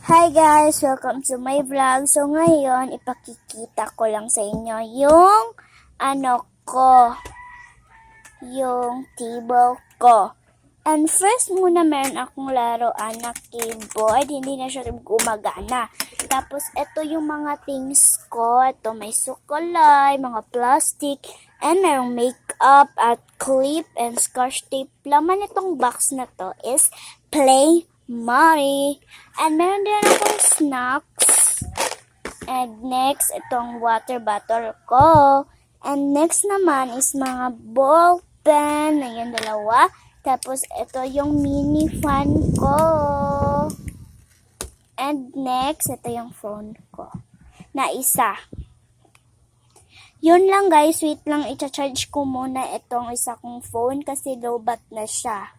Hi guys! Welcome to my vlog. So ngayon, ipakikita ko lang sa inyo yung yung table ko. And first muna, meron akong laruan na keyboard. Hindi na siya gumagana. Tapos, ito yung mga things ko. Ito may sukulay, mga plastic, and merong makeup at clip and scotch tape. Laman itong box na to is Play Money. And meron din akong snacks. And next, itong water bottle ko. And next naman is mga ball pen. Ayan, dalawa. Tapos, ito yung mini fan ko. And next, ito yung phone ko. Na isa. Yun lang guys, wait lang, i-charge ko muna itong isa kong phone kasi low-bat na siya.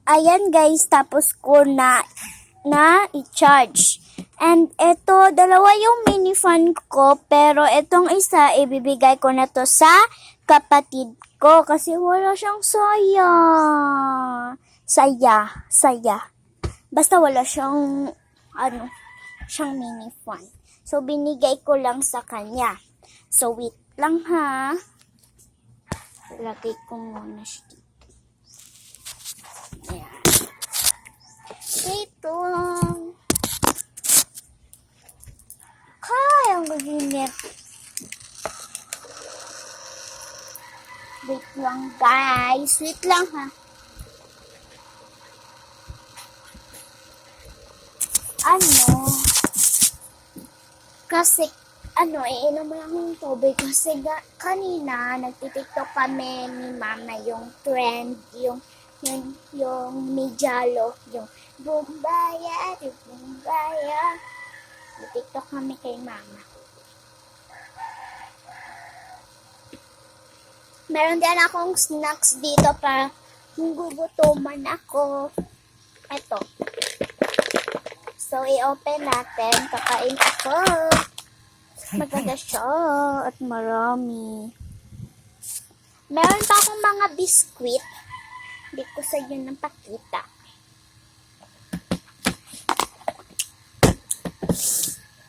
Ayan guys, tapos ko na i-charge. And ito, dalawa yung mini fan ko, pero itong isa, ibibigay ko na to sa kapatid ko kasi wala siyang saya. Basta wala siyang, siyang mini fan. So, binigay ko lang sa kanya. So, wait lang ha. Lagay ko muna siya dito. Ayan. Ito lang. Kaya ang gaginit. Wait lang guys. Wait lang ha. Kasi, iinom lang ng tubig kasi kanina, nagtitiktok kami ni mama yung trend, yung Mijalo, yung Bumbaya. Nagtitiktok kami kay mama. Meron din akong snacks dito para gugutuman ako. Ito. So, i-open natin. Kakain ako. Maganda siya at marami. Meron pa akong mga biskwit. Hindi ko sa inyo napakita.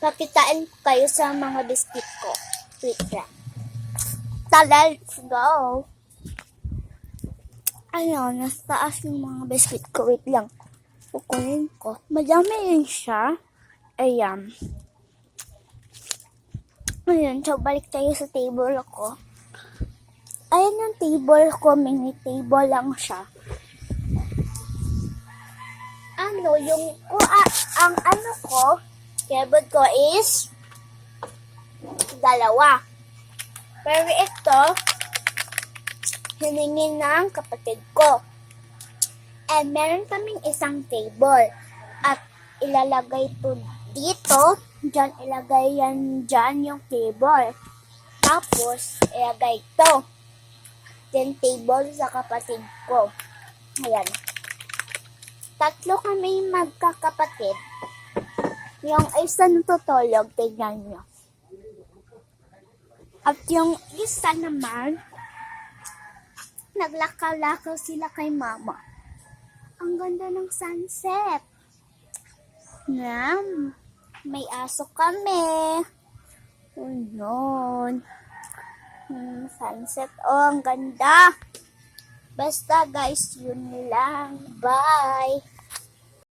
Pakitain ko kayo sa mga biskwit ko. Wait lang. Let's go. Ayun, nasa taas yung mga biskwit ko. Wait lang. Kukunin ko. Madami yun siya. Ayan. Ayun, so balik tayo sa table ko. Ayan yung table ko. Mini table lang siya. Keyboard ko is dalawa. Pero ito, hiningi ng kapatid ko. And meron kaming isang table. At ilalagay ito dito. Diyan ilagay dyan yung table. Tapos, ilagay ito. Then, table sa kapatid ko. Ayan. Tatlo kami magkakapatid. Yung isa natutulog, tignan nyo. At yung isa naman, naglakaw-lakaw sila kay mama. Ang ganda ng sunset. May aso kami. Yun. Sunset. Oh, ang ganda. Basta guys, yun lang. Bye.